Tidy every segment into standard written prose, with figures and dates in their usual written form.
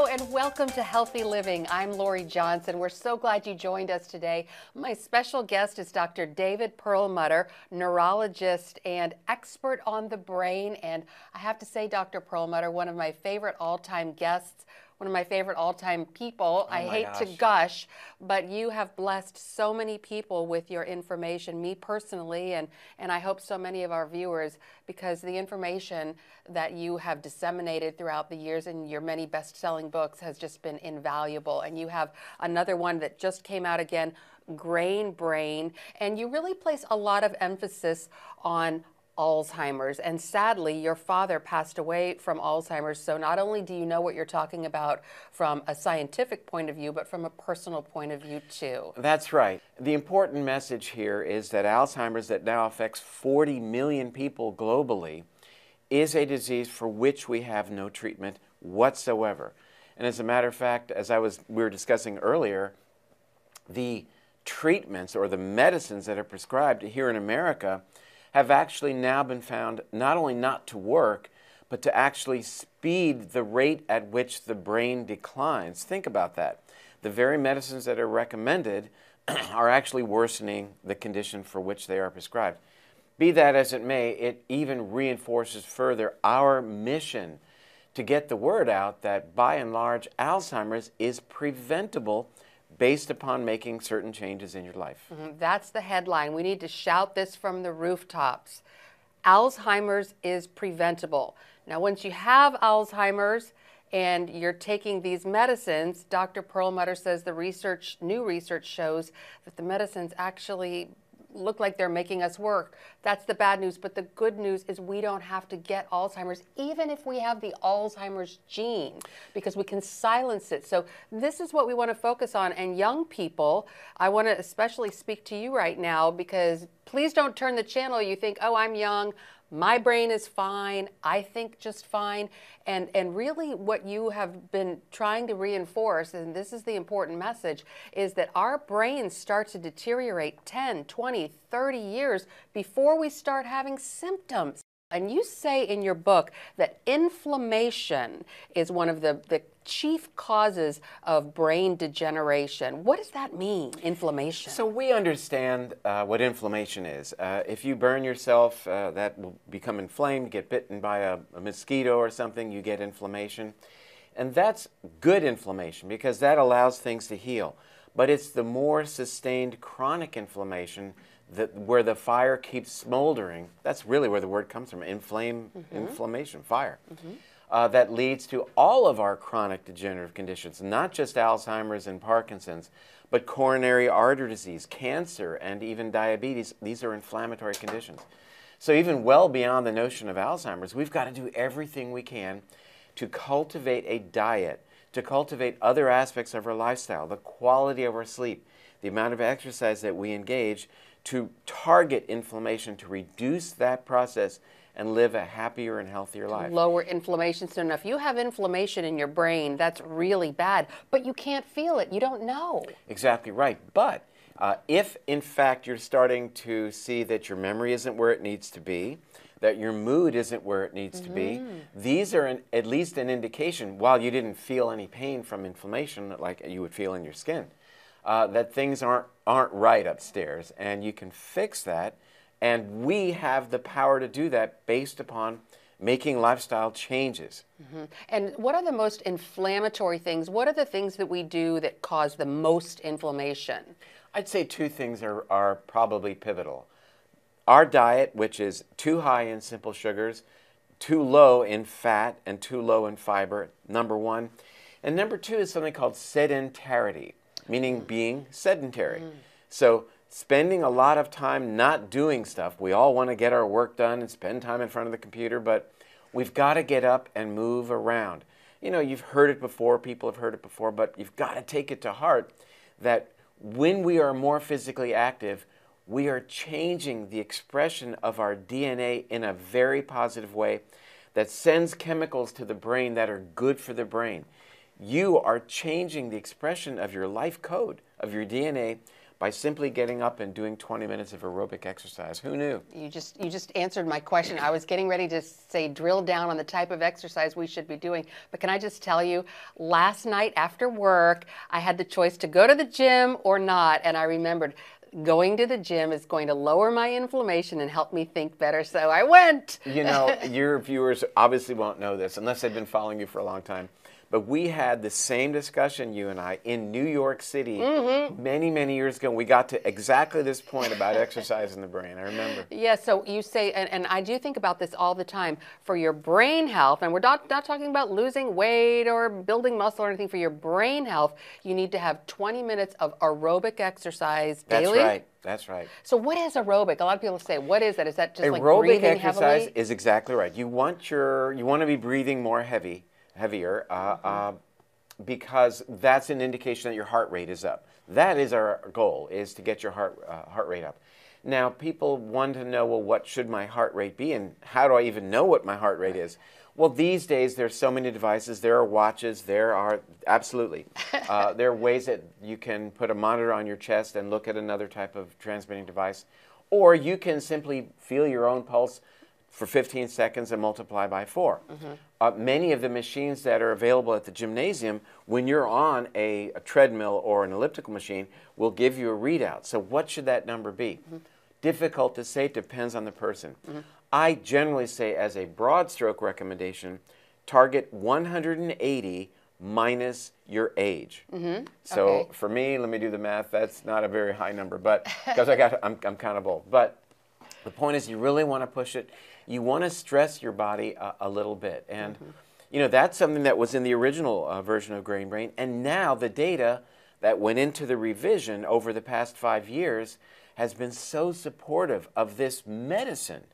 and welcome to Healthy Living. I'm Lori Johnson. We're so glad you joined us today. My special guest is Dr. David Perlmutter, neurologist and expert on the brain. And I have to say, Dr. Perlmutter, one of my favorite all-time guests, one of my favorite all-time people. I hate to gush, but you have blessed so many people with your information, me personally, and I hope so many of our viewers, because the information that you have disseminated throughout the years in your many best-selling books has just been invaluable. And you have another one that just came out again, Grain Brain, and you really place a lot of emphasis on Alzheimer's, and sadly your father passed away from Alzheimer's, so not only do you know what you're talking about from a scientific point of view, but from a personal point of view too. That's right. The important message here is that Alzheimer's, that now affects 40 million people globally, is a disease for which we have no treatment whatsoever. And as a matter of fact, as we were discussing earlier, the treatments or the medicines that are prescribed here in America have actually now been found not only not to work, but to actually speed the rate at which the brain declines. Think about that. The very medicines that are recommended are actually worsening the condition for which they are prescribed. Be that as it may, it even reinforces further our mission to get the word out that by and large, Alzheimer's is preventable based upon making certain changes in your life. That's the headline. We need to shout this from the rooftops. Alzheimer's is preventable. Now, once you have Alzheimer's and you're taking these medicines, Dr. Perlmutter says new research shows that the medicines actually look like they're making us work. That's the bad news, but the good news is we don't have to get Alzheimer's, even if we have the Alzheimer's gene, because we can silence it. So this is what we want to focus on. And young people, I want to especially speak to you right now, because please don't turn the channel. You think, oh, I'm young, my brain is fine, I think just fine. And really what you have been trying to reinforce, and this is the important message, is that our brains start to deteriorate 10, 20, 30 years before we start having symptoms. And you say in your book that inflammation is one of the chief causes of brain degeneration. What does that mean, inflammation? So we understand what inflammation is. If you burn yourself, that will become inflamed, get bitten by a mosquito or something, you get inflammation. And that's good inflammation because that allows things to heal. But it's the more sustained chronic inflammation where the fire keeps smoldering. That's really where the word comes from, inflammation, fire. That leads to all of our chronic degenerative conditions, not just Alzheimer's and Parkinson's, but coronary artery disease, cancer, and even diabetes. These are inflammatory conditions. So even well beyond the notion of Alzheimer's, we've got to do everything we can to cultivate a diet, to cultivate other aspects of our lifestyle, the quality of our sleep, the amount of exercise that we engage, to target inflammation, to reduce that process and live a happier and healthier life. Lower inflammation. So now if you have inflammation in your brain, that's really bad, but you can't feel it. You don't know. Exactly right. But if, in fact, you're starting to see that your memory isn't where it needs to be, that your mood isn't where it needs to be, these are at least an indication, while you didn't feel any pain from inflammation like you would feel in your skin, that things aren't right upstairs, and you can fix that. And we have the power to do that based upon making lifestyle changes. And what are the most inflammatory things? What are the things that we do that cause the most inflammation? I'd say two things are probably pivotal. Our diet, which is too high in simple sugars, too low in fat, and too low in fiber, number one. And number two is something called sedentarity, meaning being sedentary. So spending a lot of time not doing stuff. We all want to get our work done and spend time in front of the computer, but we've got to get up and move around. You know, you've heard it before, people have heard it before, but you've got to take it to heart that when we are more physically active, we are changing the expression of our DNA in a very positive way that sends chemicals to the brain that are good for the brain. You are changing the expression of your life code, of your DNA, by simply getting up and doing 20 minutes of aerobic exercise. Who knew? You just answered my question. I was getting ready to say drill down on the type of exercise we should be doing. But can I just tell you, last night after work, I had the choice to go to the gym or not. And I remembered going to the gym is going to lower my inflammation and help me think better. So I went. You know, your viewers obviously won't know this unless they've been following you for a long time. But we had the same discussion, you and I, in New York City many, many years ago. We got to exactly this point about exercise in the brain. I remember. Yeah, so you say, and I do think about this all the time, for your brain health, and we're not talking about losing weight or building muscle or anything, for your brain health, you need to have 20 minutes of aerobic exercise daily. That's right. That's right. So what is aerobic? A lot of people say, what is that? Is that just like aerobic breathing exercise heavily? is exactly right. You want to be breathing more heavier, because that's an indication that your heart rate is up. That is our goal, is to get your heart rate up. Now, people want to know, well, what should my heart rate be, and how do I even know what my heart rate is? Well, these days there's so many devices. There are watches. There are absolutely. There are ways that you can put a monitor on your chest and look at another type of transmitting device, or you can simply feel your own pulse for 15 seconds and multiply by 4. Many of the machines that are available at the gymnasium, when you're on a treadmill or an elliptical machine, will give you a readout. So what should that number be? Difficult to say. It depends on the person. I generally say, as a broad stroke recommendation, target 180 minus your age. So Okay. for me, let me do the math. That's not a very high number, but because I'm kind of old. But the point is, you really want to push it. You want to stress your body a little bit. And, you know, that's something that was in the original version of Grain Brain. And now the data that went into the revision over the past 5 years has been so supportive of this medicine,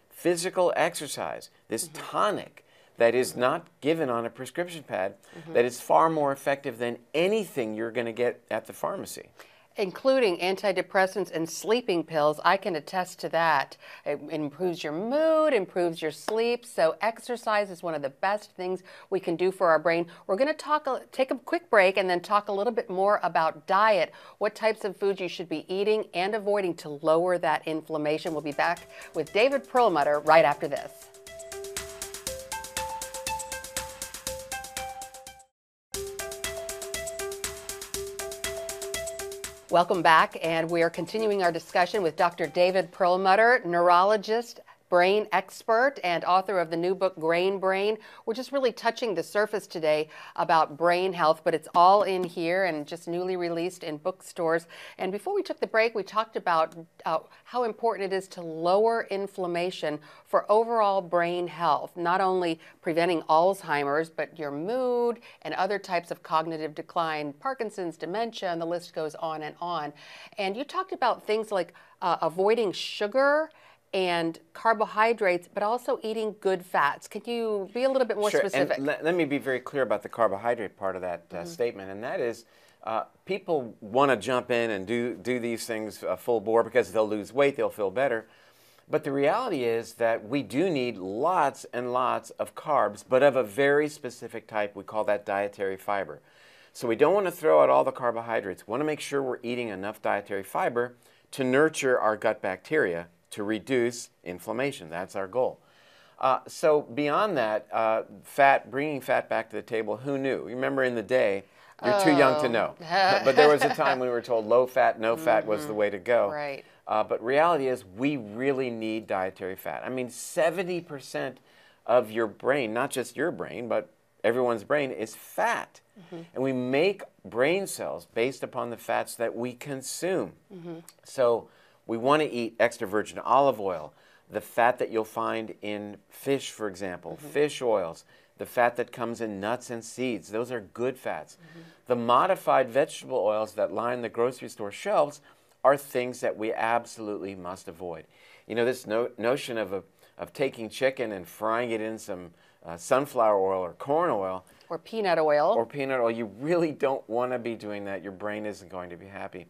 physical exercise, this tonic that is not given on a prescription pad, that is far more effective than anything you're going to get at the pharmacy. Including antidepressants and sleeping pills. I can attest to that. It improves your mood, improves your sleep. So exercise is one of the best things we can do for our brain. We're going to take a quick break and then talk a little bit more about diet, what types of foods you should be eating and avoiding to lower that inflammation. We'll be back with David Perlmutter right after this. Welcome back, and we are continuing our discussion with Dr. David Perlmutter, neurologist, brain expert, and author of the new book, Grain Brain. We're just really touching the surface today about brain health, but it's all in here and just newly released in bookstores. And before we took the break, we talked about how important it is to lower inflammation for overall brain health, not only preventing Alzheimer's, but your mood and other types of cognitive decline, Parkinson's, dementia, and the list goes on and on. And you talked about things like avoiding sugar and carbohydrates, but also eating good fats. Can you be a little bit more specific? And let me be very clear about the carbohydrate part of that statement, and that is people want to jump in and do these things full bore because they'll lose weight, they'll feel better. But the reality is that we do need lots and lots of carbs, but of a very specific type. We call that dietary fiber. So we don't want to throw out all the carbohydrates. We want to make sure we're eating enough dietary fiber to nurture our gut bacteria, to reduce inflammation. That's our goal. So beyond that, bringing fat back to the table, who knew? You remember in the day, you're too young to know. But there was a time when we were told low fat, no fat was the way to go. Right. But reality is we really need dietary fat. I mean, 70% of your brain, not just your brain, but everyone's brain, is fat. And we make brain cells based upon the fats that we consume. So we want to eat extra virgin olive oil, the fat that you'll find in fish, for example, fish oils, the fat that comes in nuts and seeds. Those are good fats. The modified vegetable oils that line the grocery store shelves are things that we absolutely must avoid. You know, this notion of taking chicken and frying it in some sunflower oil or corn oil, Or peanut oil. or peanut oil, you really don't want to be doing that. Your brain isn't going to be happy.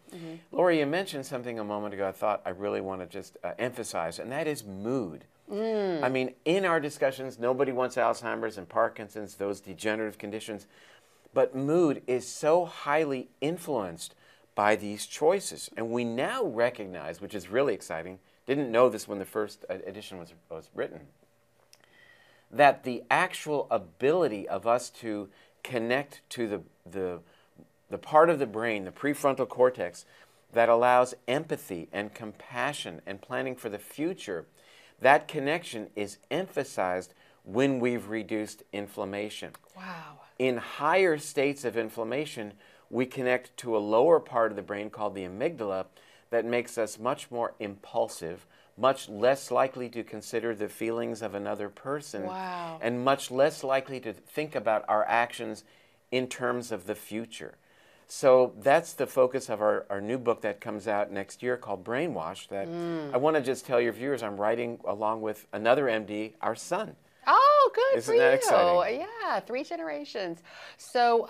Lori, you mentioned something a moment ago I thought I really want to just emphasize, and that is mood. I mean, in our discussions, nobody wants Alzheimer's and Parkinson's, those degenerative conditions, but mood is so highly influenced by these choices. And we now recognize, which is really exciting, didn't know this when the first edition was written, that the actual ability of us to connect to the part of the brain, the prefrontal cortex, that allows empathy and compassion and planning for the future, that connection is emphasized when we've reduced inflammation. Wow. In higher states of inflammation, we connect to a lower part of the brain called the amygdala that makes us much more impulsive, much less likely to consider the feelings of another person, Wow. and much less likely to think about our actions in terms of the future. So that's the focus of our new book that comes out next year called Brainwash, that I want to just tell your viewers I'm writing along with another MD, our son. Oh, good Isn't for that you. exciting? Yeah, 3 generations. So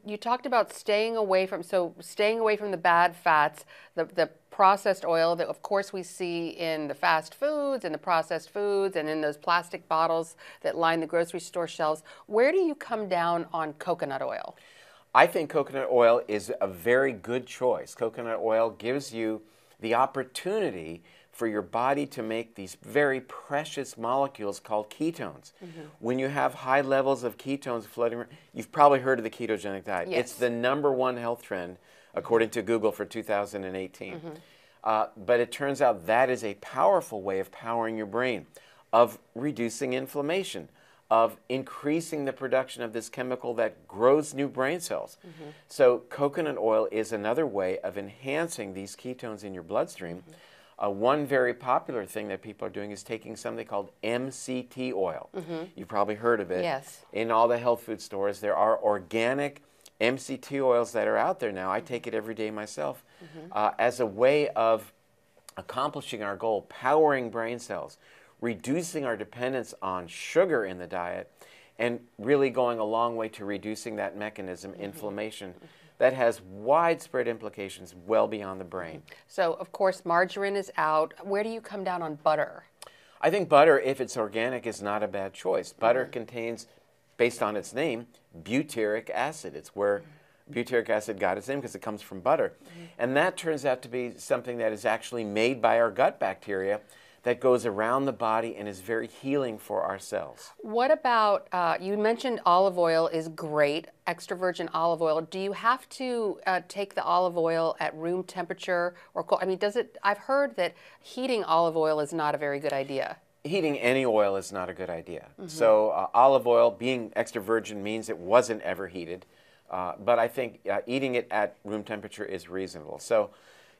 you talked about staying away from the bad fats, the processed oil that of course we see in the fast foods and the processed foods and in those plastic bottles that line the grocery store shelves. Where do you come down on coconut oil? I think coconut oil is a very good choice. Coconut oil gives you the opportunity for your body to make these very precious molecules called ketones. When you have high levels of ketones floating around, you've probably heard of the ketogenic diet. Yes. It's the #1 health trend according to Google for 2018. But it turns out that is a powerful way of powering your brain, of reducing inflammation, of increasing the production of this chemical that grows new brain cells. So coconut oil is another way of enhancing these ketones in your bloodstream. One very popular thing that people are doing is taking something called MCT oil. You've probably heard of it. Yes. In all the health food stores, there are organic MCT oils that are out there now. I take it every day myself as a way of accomplishing our goal, powering brain cells, reducing our dependence on sugar in the diet, and really going a long way to reducing that mechanism, inflammation, that has widespread implications well beyond the brain. So of course margarine is out. Where do you come down on butter? I think butter, if it's organic, is not a bad choice. Butter contains, based on its name, butyric acid. It's where butyric acid got its name because it comes from butter. And that turns out to be something that is actually made by our gut bacteria that goes around the body and is very healing for our cells. What about, you mentioned olive oil is great, extra virgin olive oil. Do you have to take the olive oil at room temperature or cold? I mean, I've heard that heating olive oil is not a very good idea. Heating any oil is not a good idea. So olive oil, being extra virgin, means it wasn't ever heated. But I think eating it at room temperature is reasonable. So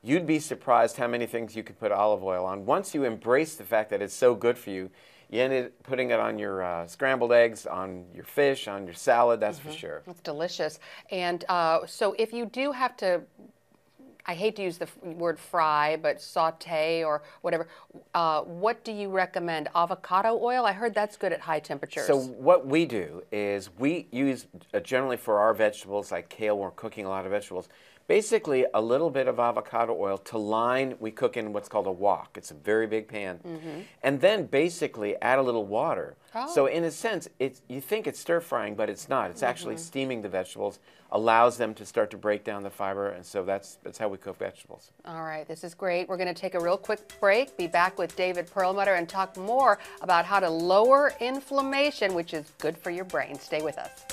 you'd be surprised how many things you could put olive oil on. Once you embrace the fact that it's so good for you, you ended up putting it on your scrambled eggs, on your fish, on your salad, that's for sure. It's delicious. And so if you do have to, I hate to use the word fry, but saute or whatever, what do you recommend? Avocado oil? I heard that's good at high temperatures. So what we do is we use, generally for our vegetables, like kale, we're cooking a lot of vegetables, basically a little bit of avocado oil to line, we cook in what's called a wok. It's a very big pan. And then basically add a little water. So in a sense, you think it's stir frying, but it's not. It's actually steaming the vegetables, allows them to start to break down the fiber, and so that's how we cook vegetables. All right, this is great. We're going to take a real quick break, be back with David Perlmutter, and talk more about how to lower inflammation, which is good for your brain. Stay with us.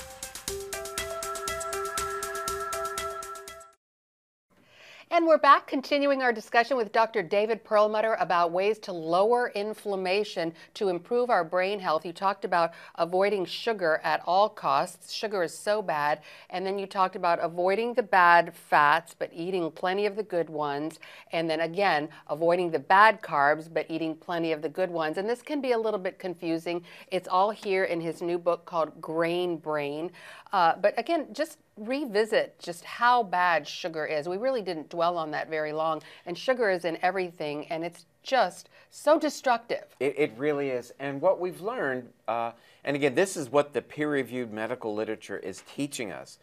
And we're back continuing our discussion with Dr. David Perlmutter about ways to lower inflammation to improve our brain health. You talked about avoiding sugar at all costs. Sugar is so bad. And then you talked about avoiding the bad fats, but eating plenty of the good ones. And then again, avoiding the bad carbs, but eating plenty of the good ones. And this can be a little bit confusing. It's all here in his new book called Grain Brain. But again, just revisit just how bad sugar is. We really didn't dwell on that very long. And sugar is in everything, and it's just so destructive. It really is. And what we've learned, and again, this is what the peer-reviewed medical literature is teaching us,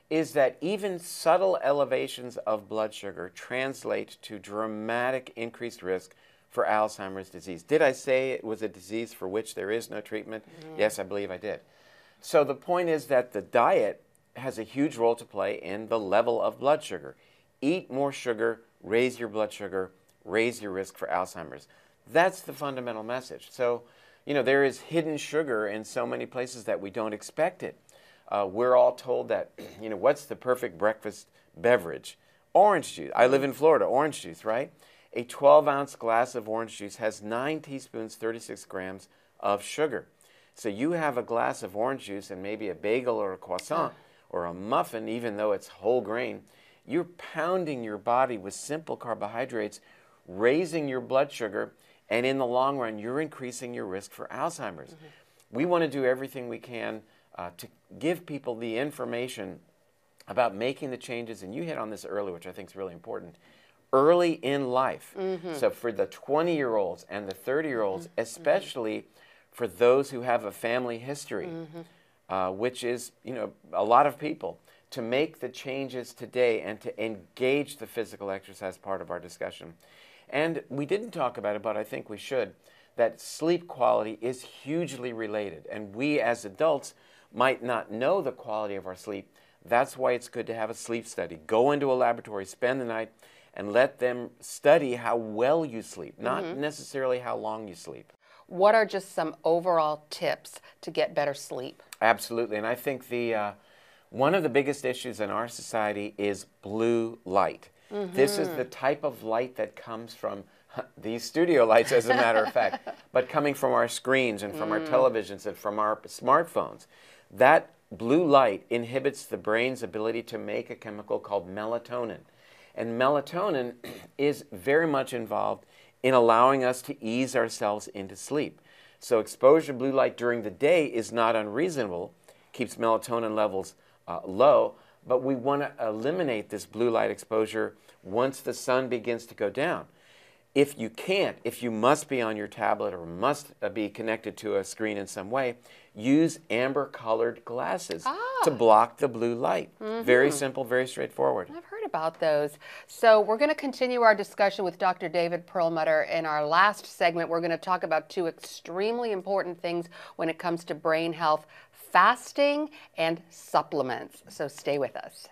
is that even subtle elevations of blood sugar translate to dramatic increased risk for Alzheimer's disease. Did I say it was a disease for which there is no treatment? Yes, I believe I did. So the point is that the diet has a huge role to play in the level of blood sugar. eat more sugar, raise your blood sugar, raise your risk for Alzheimer's. That's the fundamental message. So, you know, there is hidden sugar in so many places that we don't expect it. We're all told that, you know, what's the perfect breakfast beverage? Orange juice. I live in Florida, orange juice, right? A 12-ounce glass of orange juice has 9 teaspoons, 36 grams of sugar. So you have a glass of orange juice and maybe a bagel or a croissant or a muffin, even though it's whole grain, you're pounding your body with simple carbohydrates, raising your blood sugar, and in the long run, you're increasing your risk for Alzheimer's. We want to do everything we can to give people the information about making the changes, and you hit on this early, which I think is really important, early in life. So for the 20-year-olds and the 30-year-olds, especially for those who have a family history, which is, you know, a lot of people, to make the changes today and to engage the physical exercise part of our discussion. And we didn't talk about it, but I think we should, that sleep quality is hugely related. And we as adults might not know the quality of our sleep. That's why it's good to have a sleep study. Go into a laboratory, spend the night, and let them study how well you sleep, not necessarily how long you sleep. What are just some overall tips to get better sleep? Absolutely, and I think one of the biggest issues in our society is blue light. This is the type of light that comes from these studio lights, as a matter of fact, but coming from our screens and from our televisions and from our smartphones. That blue light inhibits the brain's ability to make a chemical called melatonin. And melatonin is very much involved in allowing us to ease ourselves into sleep. So exposure to blue light during the day is not unreasonable, keeps melatonin levels low, but we want to eliminate this blue light exposure once the sun begins to go down. If you can't, if you must be on your tablet or must be connected to a screen in some way, use amber-colored glasses to block the blue light. Very simple, very straightforward. I've heard about those. So we're going to continue our discussion with Dr. David Perlmutter. In our last segment, we're going to talk about 2 extremely important things when it comes to brain health: fasting and supplements. So stay with us.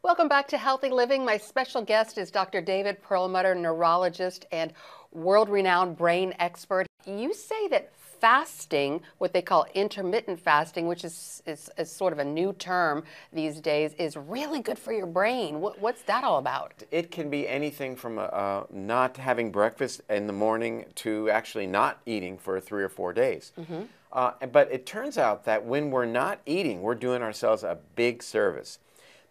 Welcome back to Healthy Living. My special guest is Dr. David Perlmutter, neurologist and world-renowned brain expert. You say that fasting, what they call intermittent fasting, which is sort of a new term these days, is really good for your brain. What's that all about? It can be anything from not having breakfast in the morning to actually not eating for 3 or 4 days. But it turns out that when we're not eating, we're doing ourselves a big service.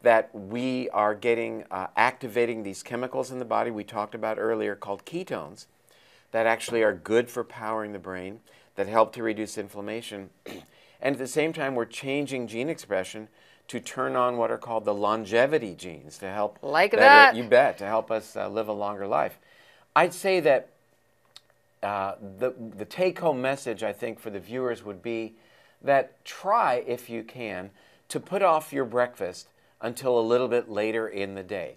That we are getting, activating these chemicals in the body we talked about earlier called ketones that actually are good for powering the brain, that help to reduce inflammation. And at the same time, we're changing gene expression to turn on what are called the longevity genes to help. Like that? You bet, to help us live a longer life. I'd say that the take-home message, I think, for the viewers would be that try, if you can, to put off your breakfast until a little bit later in the day.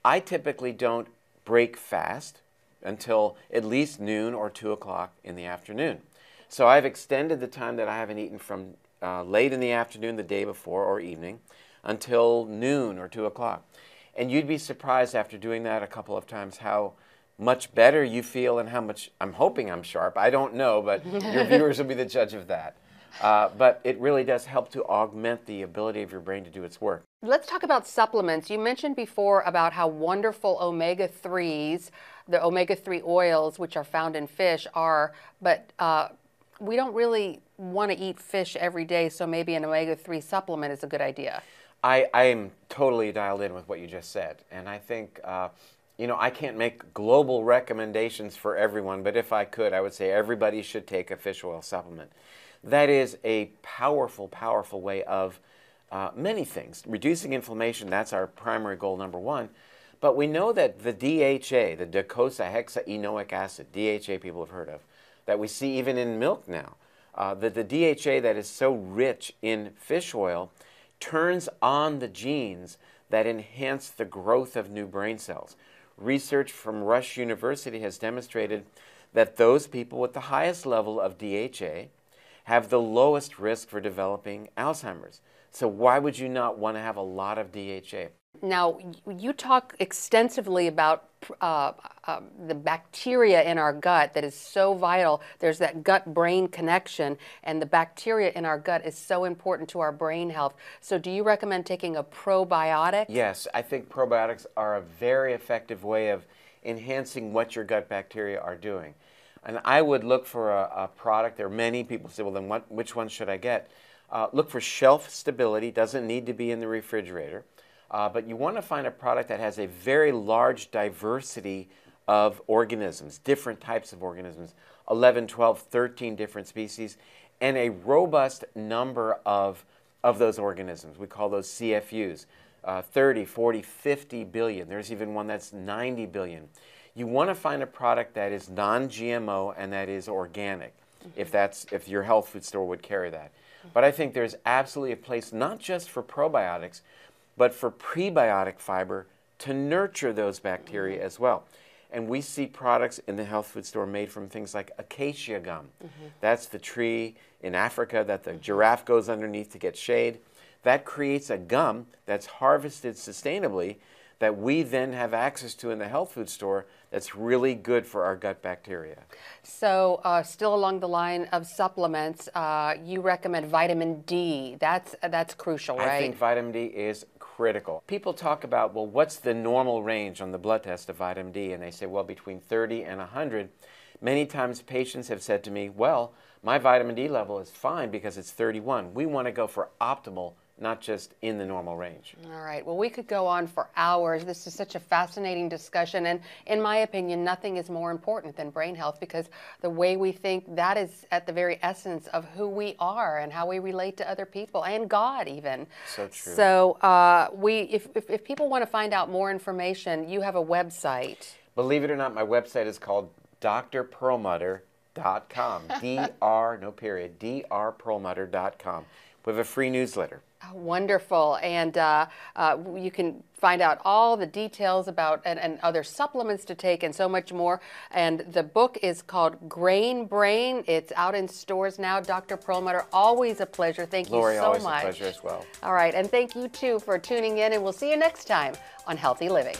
I typically don't break fast until at least noon or 2 o'clock in the afternoon. So I've extended the time that I haven't eaten from late in the afternoon the day before or evening until noon or 2 o'clock. And you'd be surprised after doing that a couple of times how much better you feel and how much, I'm hoping I'm sharp. I don't know, but your viewers will be the judge of that. But it really does help to augment the ability of your brain to do its work. Let's talk about supplements. You mentioned before about how wonderful omega-3s, the omega-3 oils, which are found in fish, are, but we don't really want to eat fish every day, so maybe an omega-3 supplement is a good idea. I am totally dialed in with what you just said, and I think, you know, I can't make global recommendations for everyone, but if I could, I would say everybody should take a fish oil supplement. That is a powerful, powerful way of many things. Reducing inflammation, that's our primary goal, number 1. But we know that the DHA, the docosahexaenoic acid, DHA people have heard of, that we see even in milk now, that the DHA that is so rich in fish oil turns on the genes that enhance the growth of new brain cells. Research from Rush University has demonstrated that those people with the highest level of DHA have the lowest risk for developing Alzheimer's. So why would you not want to have a lot of DHA? Now, you talk extensively about the bacteria in our gut that is so vital. There's that gut-brain connection, and the bacteria in our gut is so important to our brain health. So do you recommend taking a probiotic? Yes, I think probiotics are a very effective way of enhancing what your gut bacteria are doing. And I would look for a product. There are many people say, well, then which one should I get? Look for shelf stability. Doesn't need to be in the refrigerator. But you want to find a product that has a very large diversity of organisms, different types of organisms, 11, 12, 13 different species, and a robust number of those organisms. We call those CFUs, 30, 40, 50 billion. There's even one that's 90 billion. You want to find a product that is non-GMO and that is organic, if your health food store would carry that. But I think there's absolutely a place not just for probiotics, but for prebiotic fiber to nurture those bacteria as well. And we see products in the health food store made from things like acacia gum. That's the tree in Africa that the giraffe goes underneath to get shade. That creates a gum that's harvested sustainably that we then have access to in the health food store that's really good for our gut bacteria. So still along the line of supplements, you recommend vitamin D. That's crucial, right? I think vitamin D is critical. People talk about, well, what's the normal range on the blood test of vitamin D? And they say, well, between 30 and 100. Many times patients have said to me, well, my vitamin D level is fine because it's 31. We want to go for optimal, not just in the normal range. All right. Well, we could go on for hours. This is such a fascinating discussion. And in my opinion, nothing is more important than brain health, because the way we think, that is at the very essence of who we are and how we relate to other people and God even. So true. So if people want to find out more information, you have a website. Believe it or not, my website is called drperlmutter.com. D-R, no period, drperlmutter.com. We have a free newsletter. Oh, wonderful. And you can find out all the details about and other supplements to take and so much more. And the book is called Grain Brain. It's out in stores now. Dr. Perlmutter, always a pleasure. Thank you Lori, so always much. a pleasure as well. All right. And thank you, too, for tuning in. And we'll see you next time on Healthy Living.